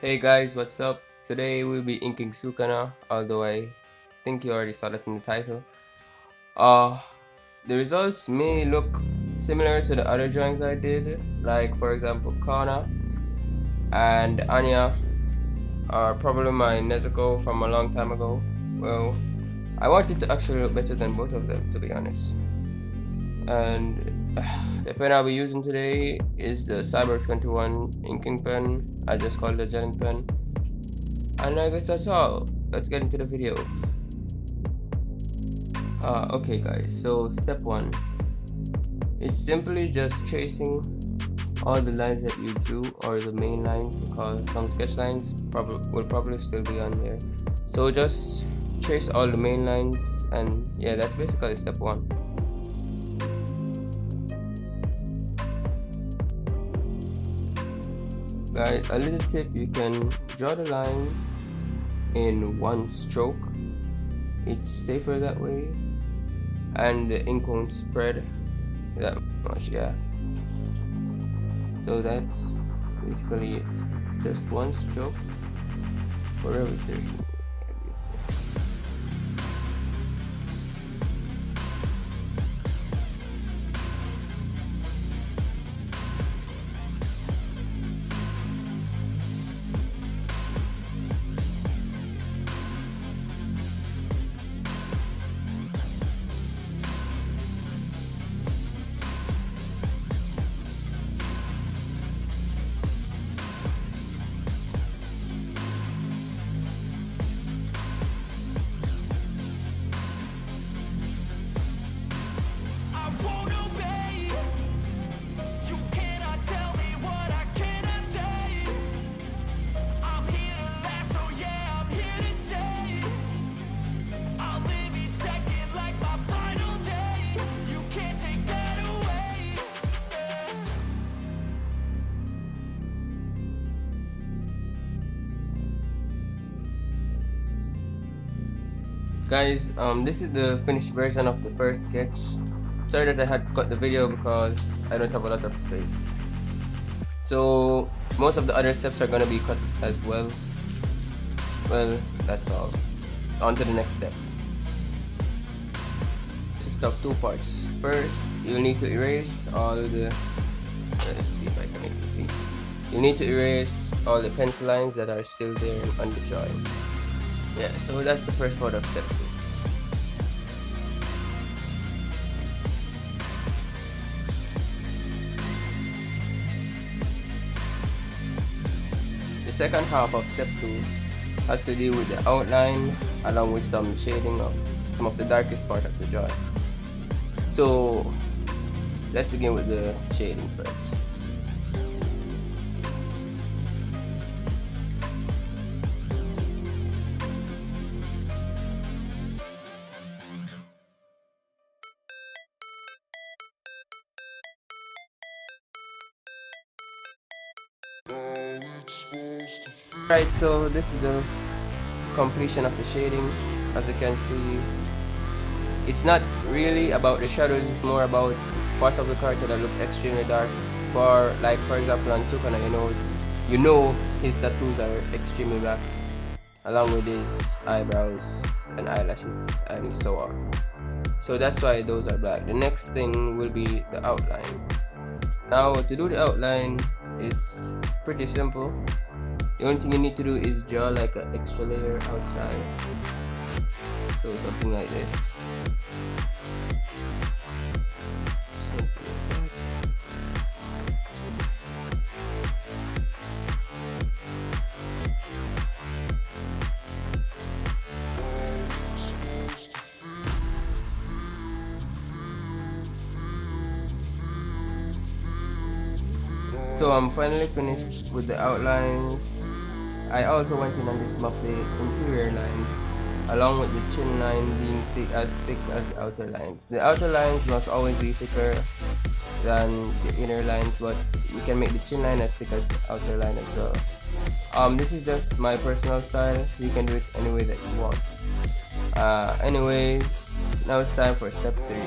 Hey guys, what's up? Today we'll be inking Sukuna, although I think you already saw that in the title. Uh, the results may look similar to the other drawings I did, like for example Kana and Anya are probably my Nezuko from a long time ago. Well, I want it to actually look better than both of them, to be honest. And the pen I'll be using today is the Cyber 21 inking pen. I just call it a gelling pen. And I guess that's all. Let's get into the video. Okay guys, so step 1. It's simply just tracing all the lines that you drew, or the main lines, because some sketch lines will probably still be on there. So just trace all the main lines, and yeah, that's basically step 1. Guys, a little tip: you can draw the lines in one stroke. It's safer that way, and the ink won't spread that much. Yeah, so that's basically it. Just one stroke for everything. Guys, this is the finished version of the first sketch. Sorry that I had to cut the video because I don't have a lot of space. So most of the other steps are gonna be cut as well. Well, that's all. On to the next step. Consist of 2 parts. First, you'll need to erase all the. Let's see if I can make you see. You need to erase all the pencil lines that are still there on the drawing. Yeah, so that's the first part of step 2. The second half of step 2 has to do with the outline along with some shading of some of the darkest part of the drawing. So let's begin with the shading first. Right, so this is the completion of the shading. As you can see, it's not really about the shadows, it's more about parts of the character that look extremely dark. For example, on Sukuna, you know his tattoos are extremely black, along with his eyebrows and eyelashes and so on. So that's why those are black. The next thing will be the outline. Now, to do the outline is pretty simple. The only thing you need to do is draw like an extra layer outside. So something like this. So I'm finally finished with the outlines. I also went in and did some of the interior lines, along with the chin line being thick as the outer lines. The outer lines must always be thicker than the inner lines, but you can make the chin line as thick as the outer line as well. This is just my personal style. You can do it any way that you want. Anyways, now it's time for step 3.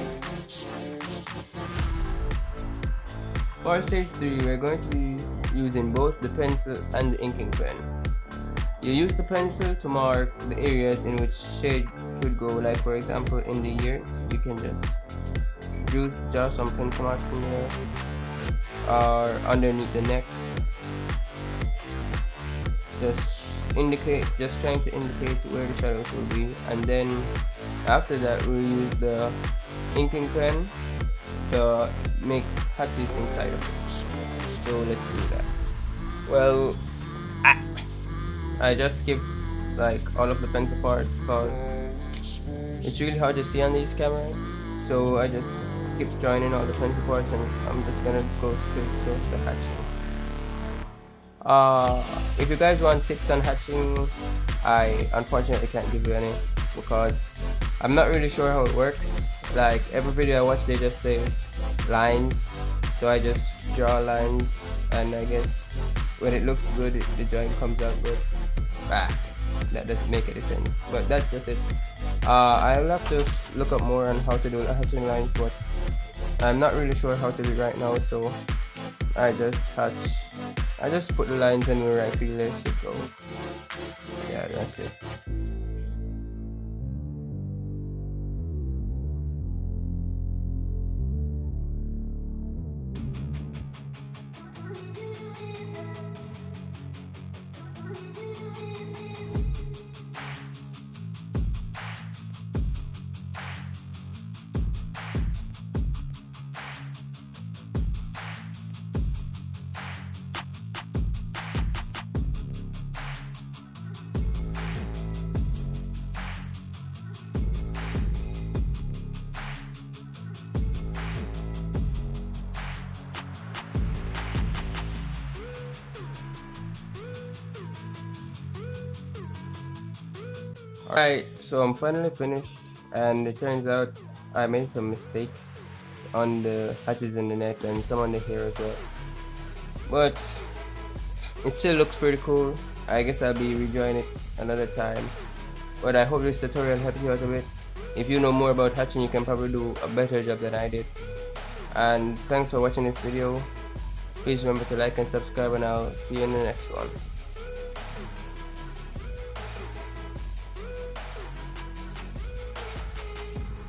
For stage 3, we're going to be using both the pencil and the inking pen. You use the pencil to mark the areas in which shade should go. Like for example, in the ears, you can just draw some pencil marks in there, or underneath the neck. Just trying to indicate where the shadows will be, and then after that we'll use the inking pen to make hatches inside of it. So let's do that. Well, I just skipped like all of the pencil part because it's really hard to see on these cameras, so I just skipped joining all the pencil parts, and I'm just gonna go straight to the hatching. If you guys want tips on hatching, I unfortunately can't give you any because I'm not really sure how it works. Like every video I watch, they just say lines, so I just draw lines, and I guess when it looks good, the drawing comes out good. That doesn't make any sense, but that's just it. I'll have to look up more on how to do hatching lines, but I'm not really sure how to do it right now, so I just put the lines in where I feel they should go. Yeah, that's it. Alright, so I'm finally finished, and it turns out I made some mistakes on the hatches in the neck and some on the hair as well. But it still looks pretty cool. I guess I'll be rejoining it another time. But I hope this tutorial helped you out a bit. If you know more about hatching, you can probably do a better job than I did. And thanks for watching this video. Please remember to like and subscribe, and I'll see you in the next one.